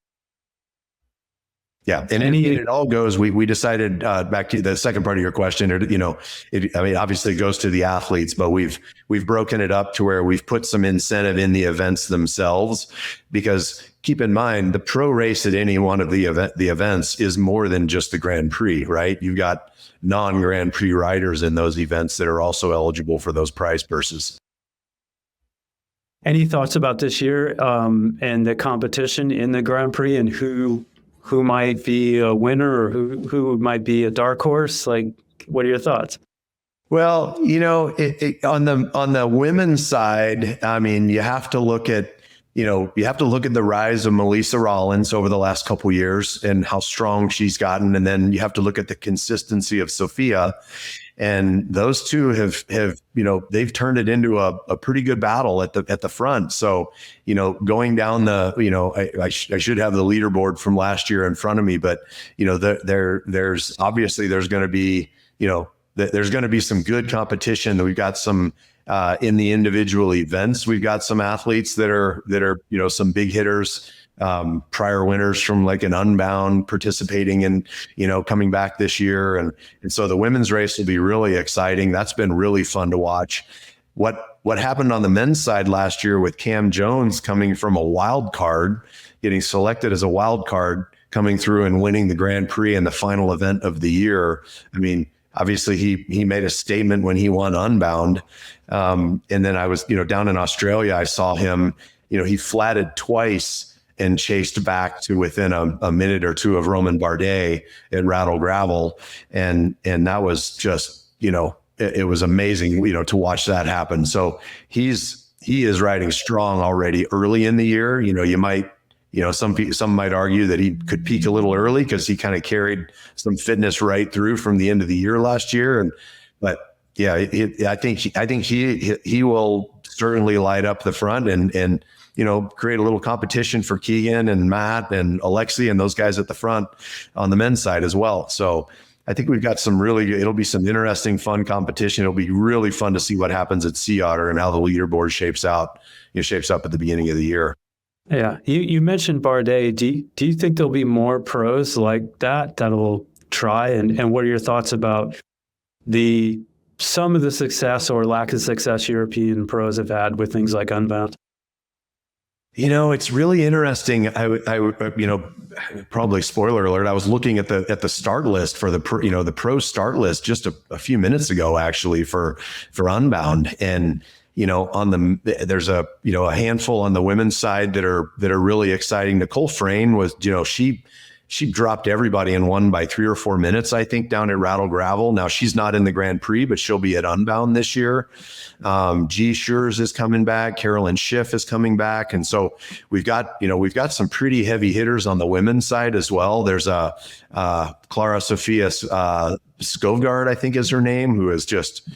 Yeah. And it all goes, we decided, back to the second part of your question, obviously it goes to the athletes, but we've broken it up to where we've put some incentive in the events themselves, because keep in mind, the pro race at any one of the events is more than just the Grand Prix, right? You've got non-Grand Prix riders in those events that are also eligible for those prize purses. Any thoughts about this year and the competition in the Grand Prix, and who might be a winner, or who might be a dark horse? Like, what are your thoughts? Well, on the women's side, you have to look at the rise of Melissa Rollins over the last couple of years and how strong she's gotten. And then you have to look at the consistency of Sophia. And those two have they've turned it into a pretty good battle at the front. So, going down I should have the leaderboard from last year in front of me, but, there's obviously there's going to be some good competition. We've got some, in the individual events, we've got some athletes that are, some big hitters, prior winners from like an Unbound participating in, coming back this year. And so the women's race will be really exciting. That's been really fun to watch. What happened on the men's side last year with Cam Jones coming from a wild card, getting selected as a wild card, coming through and winning the Grand Prix and the final event of the year. Obviously he made a statement when he won Unbound. And then I was, down in Australia, I saw him, he flatted twice and chased back to within a minute or two of Roman Bardet at Rattle Gravel. And that was just, it was amazing, to watch that happen. So he is riding strong already early in the year. Some might argue that he could peak a little early because he kind of carried some fitness right through from the end of the year last year. But yeah, I think he will certainly light up the front and create a little competition for Keegan and Matt and Alexi and those guys at the front on the men's side as well. So I think we've got it'll be some interesting, fun competition. It'll be really fun to see what happens at Sea Otter and how the leaderboard shapes up at the beginning of the year. Yeah. You mentioned Bardet. Do you think there'll be more pros like that'll try? And what are your thoughts about some of the success or lack of success European pros have had with things like Unbound? It's really interesting. I probably spoiler alert. I was looking at the start list for the pro start list just a few minutes ago, actually, for Unbound. And, there's a handful on the women's side that are really exciting. Nicole Frayne was, she dropped everybody and won by 3 or 4 minutes, I think, down at Rattle Gravel. Now she's not in the Grand Prix, but she'll be at Unbound this year. G Schurz is coming back. Carolyn Schiff is coming back. And so we've got some pretty heavy hitters on the women's side as well. There's Clara Sofia Skovgaard, I think is her name, who is just,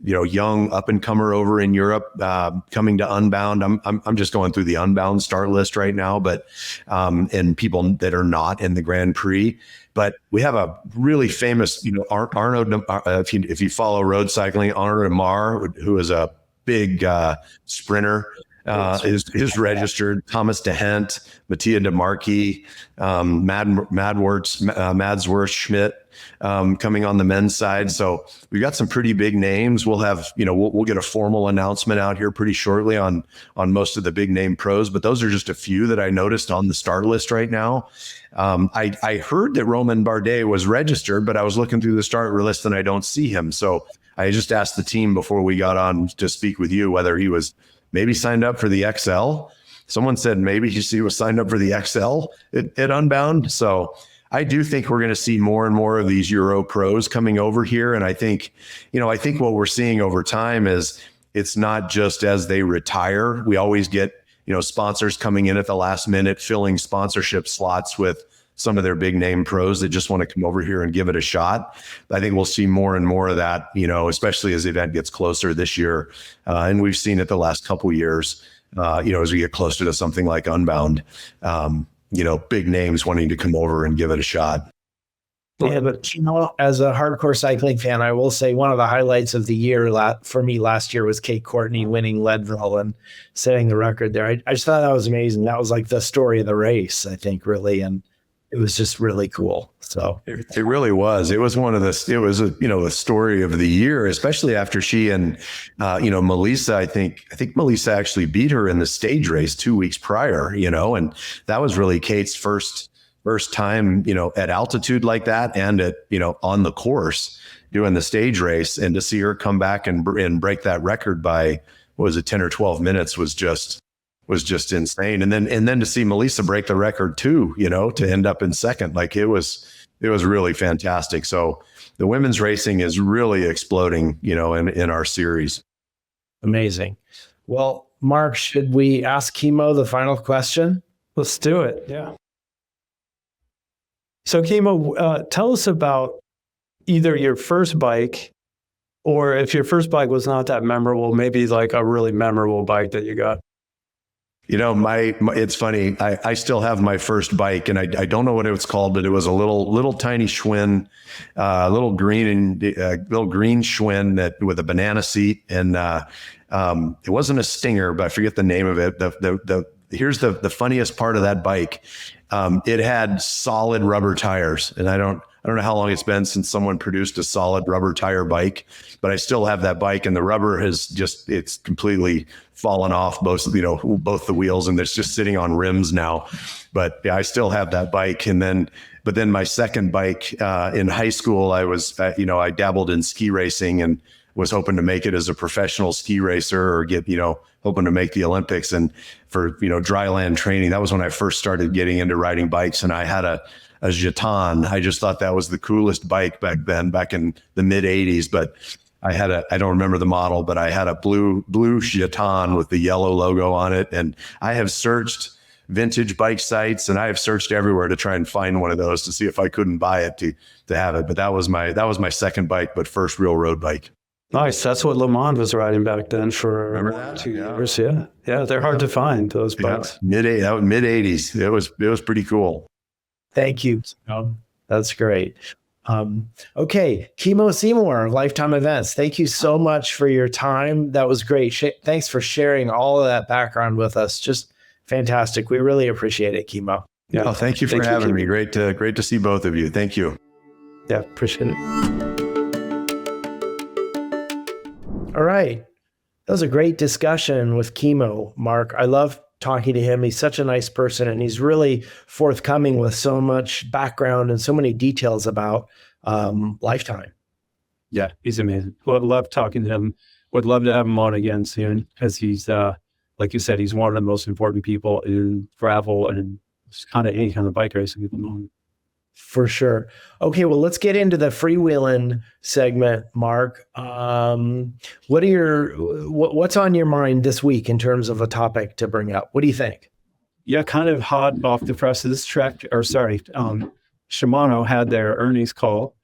young up and comer over in Europe, coming to Unbound. I'm just going through the Unbound start list right now, but and people that are not in the Grand Prix. But we have a really famous, Arnaud. If you follow road cycling, Arnaud Demar, who is a big sprinter, is registered. Thomas DeHent, Mattia DeMarchi, Mads Wirth Schmidt. Coming on the men's side. So we've got some pretty big names. We'll have, we'll get a formal announcement out here pretty shortly on most of the big name pros, but those are just a few that I noticed on the start list right now. I heard that Roman Bardet was registered, but I was looking through the start list and I don't see him. So I just asked the team before we got on to speak with you, whether he was maybe signed up for the XL. Someone said maybe he was signed up for the XL at Unbound. So I do think we're going to see more and more of these Euro pros coming over here. And I think what we're seeing over time is it's not just as they retire. We always get, sponsors coming in at the last minute, filling sponsorship slots with some of their big name pros that just want to come over here and give it a shot. I think we'll see more and more of that, especially as the event gets closer this year. And we've seen it the last couple of years, as we get closer to something like Unbound. Big names wanting to come over and give it a shot. Yeah, but as a hardcore cycling fan, I will say one of the highlights of the year for me last year was Kate Courtney winning Leadville and setting the record there. I just thought that was amazing. That was like the story of the race, I think, really, and it was just really cool. So it really was. It was a story of the year, especially after she and Melissa. I think Melissa actually beat her in the stage race 2 weeks prior. And that was really Kate's first time, at altitude like that and at on the course doing the stage race, and to see her come back and break that record by 10 or 12 minutes was just insane. And then to see Melissa break the record too, to end up in second, like it was really fantastic. So the women's racing is really exploding, in our series. Amazing. Well, Mark, should we ask Kimo the final question? Let's do it. Yeah. So Kimo, tell us about either your first bike, or if your first bike was not that memorable, maybe like a really memorable bike that you got. It's funny. I still have my first bike, and I don't know what it was called, but it was a little tiny Schwinn, little green Schwinn that with a banana seat, and it wasn't a Stinger, but I forget the name of it. Here's the funniest part of that bike. It had solid rubber tires, and I don't know how long it's been since someone produced a solid rubber tire bike, but I still have that bike, and the rubber it's completely fallen off both the wheels, and it's just sitting on rims now. But yeah, I still have that bike. But then my second bike, in high school, I dabbled in ski racing, and was hoping to make it as a professional ski racer or get, hoping to make the Olympics. And for, dry land training, that was when I first started getting into riding bikes. And I had a Jeton. I just thought that was the coolest bike back then, back in the mid 80s. But I don't remember the model, but I had a blue Jeton with the yellow logo on it. And I have searched vintage bike sites and I have searched everywhere to try and find one of those to see if I couldn't buy it to have it. But that was my second bike, but first real road bike. Nice. That's what Le Mans was riding back then for Remember that? 2 years. Yeah. Yeah. They're hard to find, those bikes. Mid 80s. It was pretty cool. Thank you. That's great. Okay. Kimo Seymour, Lifetime Events. Thank you so much for your time. That was great. Thanks for sharing all of that background with us. Just fantastic. We really appreciate it, Kimo. Yeah. Oh, thank you for having me. Great to see both of you. Thank you. Yeah. Appreciate it. All right. That was a great discussion with Kimo, Mark. I love talking to him. He's such a nice person, and he's really forthcoming with so much background and so many details about Lifetime. Yeah, he's amazing. Would love talking to him. Would love to have him on again soon, because he's, like you said, he's one of the most important people in gravel and kind of any kind of bike racing at the moment. For sure. Okay, well, let's get into the freewheeling segment, Mark. What's on your mind this week in terms of a topic to bring up? What do you think? Yeah, kind of hot off the press of this Shimano had their earnings call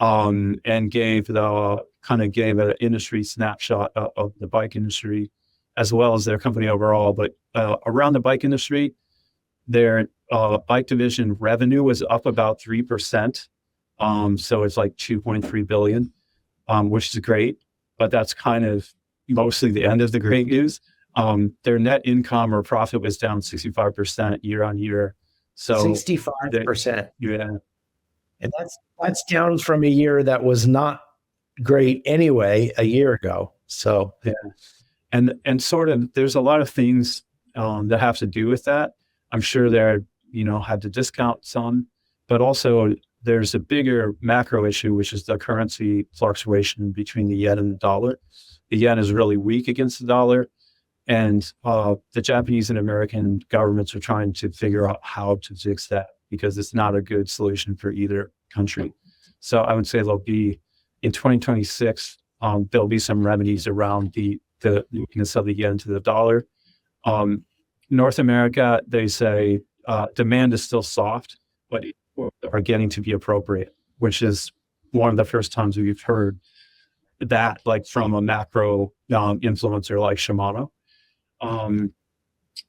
and gave an industry snapshot of the bike industry as well as their company overall. But around the bike industry, their bike division revenue was up about 3%. So it's like 2.3 billion, which is great, but that's kind of mostly the end of the great news. Their net income or profit was down 65% year on year. So 65%. Yeah. And that's down from a year that was not great anyway, a year ago. So yeah. And sort of, there's a lot of things that have to do with that. I'm sure they're, had to discount some, but also there's a bigger macro issue, which is the currency fluctuation between the yen and the dollar. The yen is really weak against the dollar, and the Japanese and American governments are trying to figure out how to fix that, because it's not a good solution for either country. So I would say there'll be, in 2026, there'll be some remedies around the weakness of the yen to the dollar. North America, they say demand is still soft, but are getting to be appropriate, which is one of the first times we've heard that, like from a macro influencer like Shimano.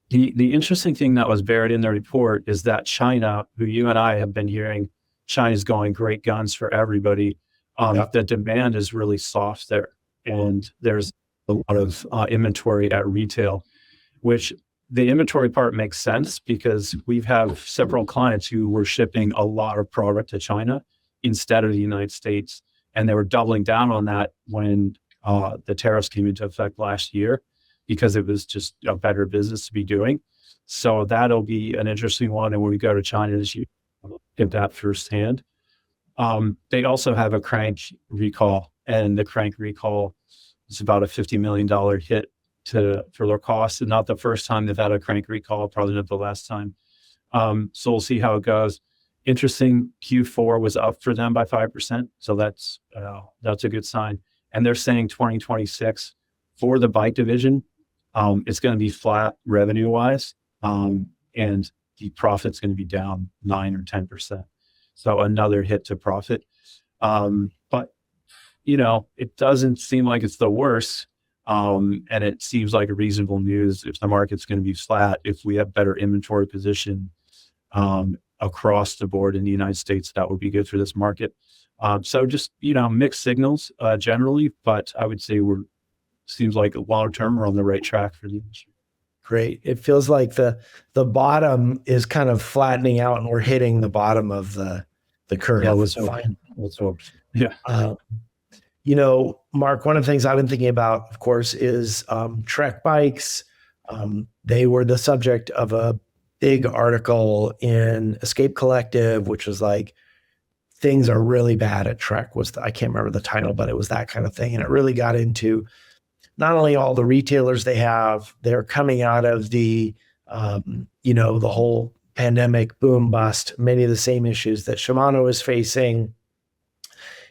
The interesting thing that was buried in the report is that China, who you and I have been hearing, China's going great guns for everybody. The demand is really soft there, and there's a lot of inventory at retail, which the inventory part makes sense because we've have several clients who were shipping a lot of product to China instead of the United States. And they were doubling down on that when the tariffs came into effect last year, because it was just a better business to be doing. So that'll be an interesting one. And when we go to China this year, we'll get that firsthand. They also have a crank recall, and the crank recall is about a $50 million hit for their costs, and not the first time they've had a crank recall, probably not the last time. So we'll see how it goes. Interesting, Q4 was up for them by 5%. So that's a good sign. And they're saying 2026 for the bike division, it's going to be flat revenue wise. And the profit's going to be down 9 or 10%. So another hit to profit. But it doesn't seem like it's the worst. And it seems like a reasonable news if the market's going to be flat, if we have better inventory position across the board in the United States, that would be good for this market. So just, mixed signals generally, but I would say seems like long term we're on the right track for the industry. Great. It feels like the bottom is kind of flattening out and we're hitting the bottom of the curve. Yeah, let's hope. Yeah. Mark, one of the things I've been thinking about, of course, is Trek bikes. They were the subject of a big article in Escape Collective, which was like things are really bad at Trek I can't remember the title, but it was that kind of thing. And it really got into not only all the retailers they're coming out of the the whole pandemic boom bust, many of the same issues that Shimano is facing,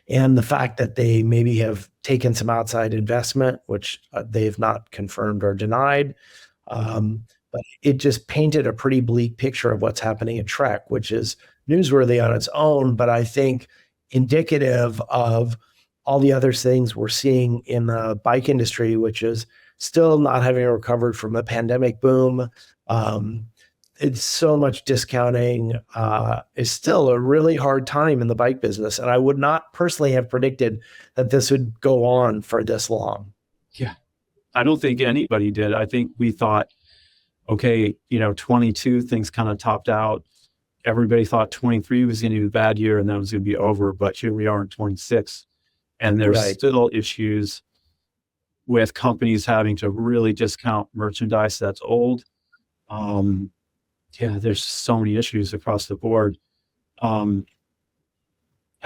and the fact that they maybe have taken some outside investment, which they've not confirmed or denied. But it just painted a pretty bleak picture of what's happening at Trek, which is newsworthy on its own, but I think indicative of all the other things we're seeing in the bike industry, which is still not having recovered from the pandemic boom. It's so much discounting. It's still a really hard time in the bike business. And I would not personally have predicted that this would go on for this long. Yeah. I don't think anybody did. I think we thought, okay, 22, things kind of topped out. Everybody thought 23 was going to be a bad year and that was going to be over. But here we are in 26. And there's still issues with companies having to really discount merchandise that's old. There's so many issues across the board. I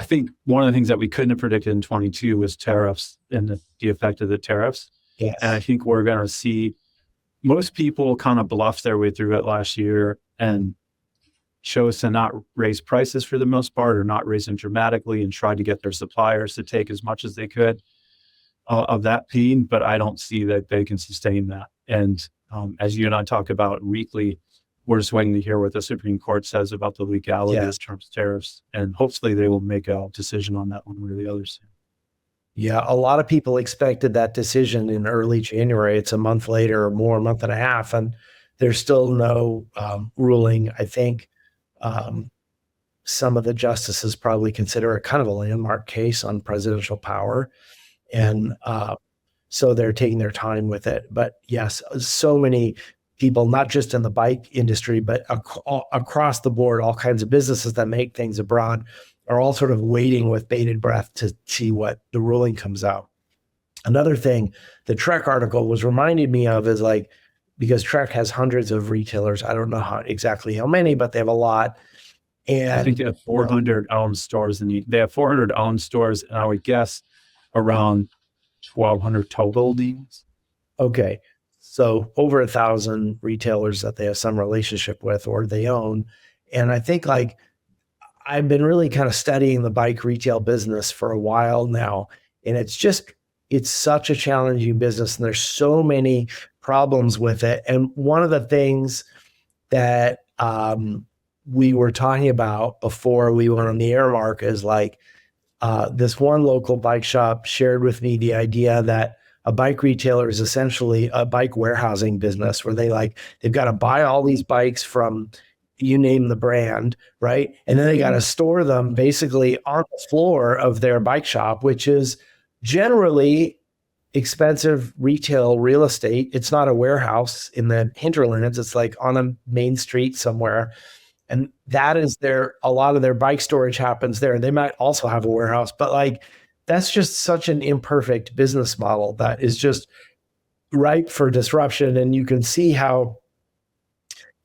think one of the things that we couldn't have predicted in 22 was tariffs and the effect of the tariffs. Yes. And I think we're going to see most people kind of bluffed their way through it last year and chose to not raise prices for the most part, or not raise them dramatically, and tried to get their suppliers to take as much as they could of that pain. But I don't see that they can sustain that. And as you and I talk about weekly, we're just waiting to hear what the Supreme Court says about the legality of Trump's tariffs. And hopefully they will make a decision on that one way or the other soon. Yeah, a lot of people expected that decision in early January. It's a month later or more, a month and a half, and there's still no ruling. I think some of the justices probably consider it kind of a landmark case on presidential power. And so they're taking their time with it. But yes, so many people, not just in the bike industry, but across the board, all kinds of businesses that make things abroad are all sort of waiting with bated breath to see what the ruling comes out. Another thing the Trek article was reminding me of is because Trek has hundreds of retailers. I don't know exactly how many, but they have a lot. And I think they have 400 owned stores, and they have 400 owned stores, and I would guess around 1,200 total deals. Okay. So over 1,000 retailers that they have some relationship with or they own. And I think I've been really kind of studying the bike retail business for a while now. And it's such a challenging business, and there's so many problems with it. And one of the things that we were talking about before we went on the air, Mark, is this one local bike shop shared with me the idea that a bike retailer is essentially a bike warehousing business where they've got to buy all these bikes from, you name the brand, right? And then they got to store them basically on the floor of their bike shop, which is generally expensive retail real estate. It's not a warehouse in the hinterlands. It's on a main street somewhere. And that is a lot of their bike storage happens there. They might also have a warehouse, but that's just such an imperfect business model that is just ripe for disruption. And you can see how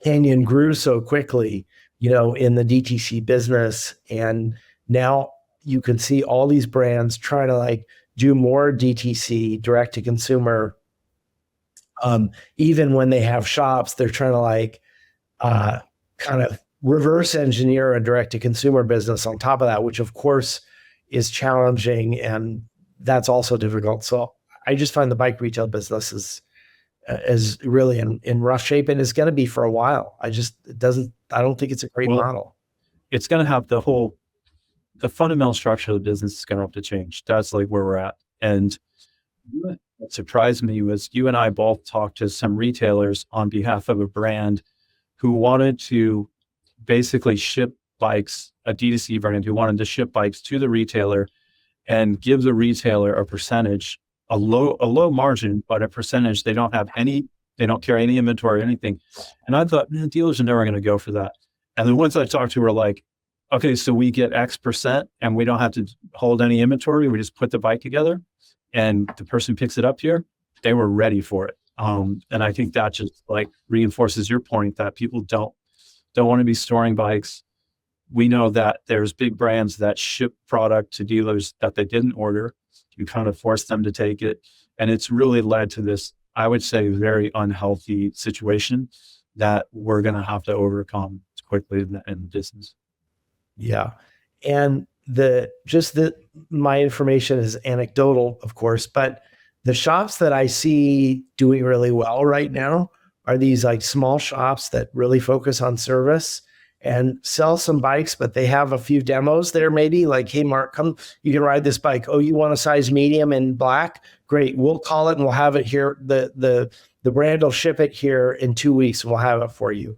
Canyon grew so quickly, in the DTC business. And now you can see all these brands trying to do more DTC, direct to consumer. Even when they have shops, they're trying to kind of reverse engineer a direct to consumer business on top of that, which of course is challenging, and that's also difficult. So I just find the bike retail business is really in rough shape, and is going to be for a while. I don't think it's a great model. It's going to have the fundamental structure of the business is going to have to change. That's where we're at. And what surprised me was you and I both talked to some retailers on behalf of a brand who wanted to basically ship bikes, a D2C brand who wanted to ship bikes to the retailer and give the retailer a percentage, a low margin, but a percentage. They don't carry any inventory or anything. And I thought, dealers are never going to go for that. And the ones I talked to were okay, so we get X percent and we don't have to hold any inventory. We just put the bike together and the person picks it up here. They were ready for it. And I think that just reinforces your point that people don't want to be storing bikes we know that there's big brands that ship product to dealers that they didn't order. You kind of force them to take it. And it's really led to this, I would say, very unhealthy situation that we're going to have to overcome quickly in the business. Yeah. And my information is anecdotal, of course, but the shops that I see doing really well right now are these like small shops that really focus on service and sell some bikes, but they have a few demos there, maybe like, hey, Mark, come, you can ride this bike. Oh, you want a size medium in black? Great. We'll call it and we'll have it here. The brand will ship it here in 2 weeks and we'll have it for you.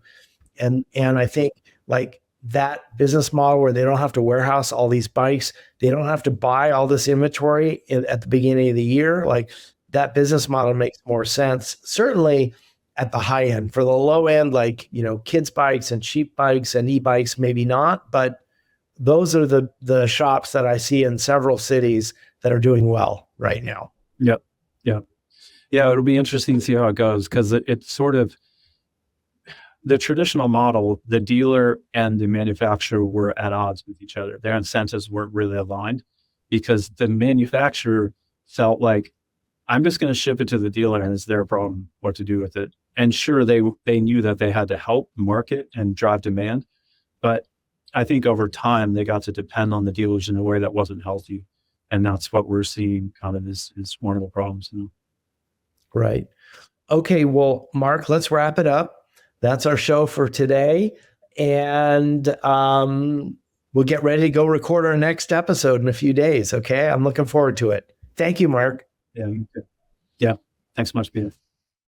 And I think like that business model where they don't have to warehouse all these bikes, they don't have to buy all this inventory at the beginning of the year. Like that business model makes more sense. Certainly at the high end. For the low end, like, kids bikes and cheap bikes and e-bikes, maybe not, but those are the shops that I see in several cities that are doing well right now. Yep. Yeah. Yeah. It'll be interesting to see how it goes, because it's sort of the traditional model. The dealer and the manufacturer were at odds with each other. Their incentives weren't really aligned, because the manufacturer felt like, I'm just going to ship it to the dealer and it's their problem what to do with it. And sure, they knew that they had to help market and drive demand. But I think over time, they got to depend on the dealers in a way that wasn't healthy. And that's what we're seeing kind of is one of the problems now. Right. Okay. Well, Mark, let's wrap it up. That's our show for today. And we'll get ready to go record our next episode in a few days. Okay. I'm looking forward to it. Thank you, Mark. Yeah. Thanks so much, Peter.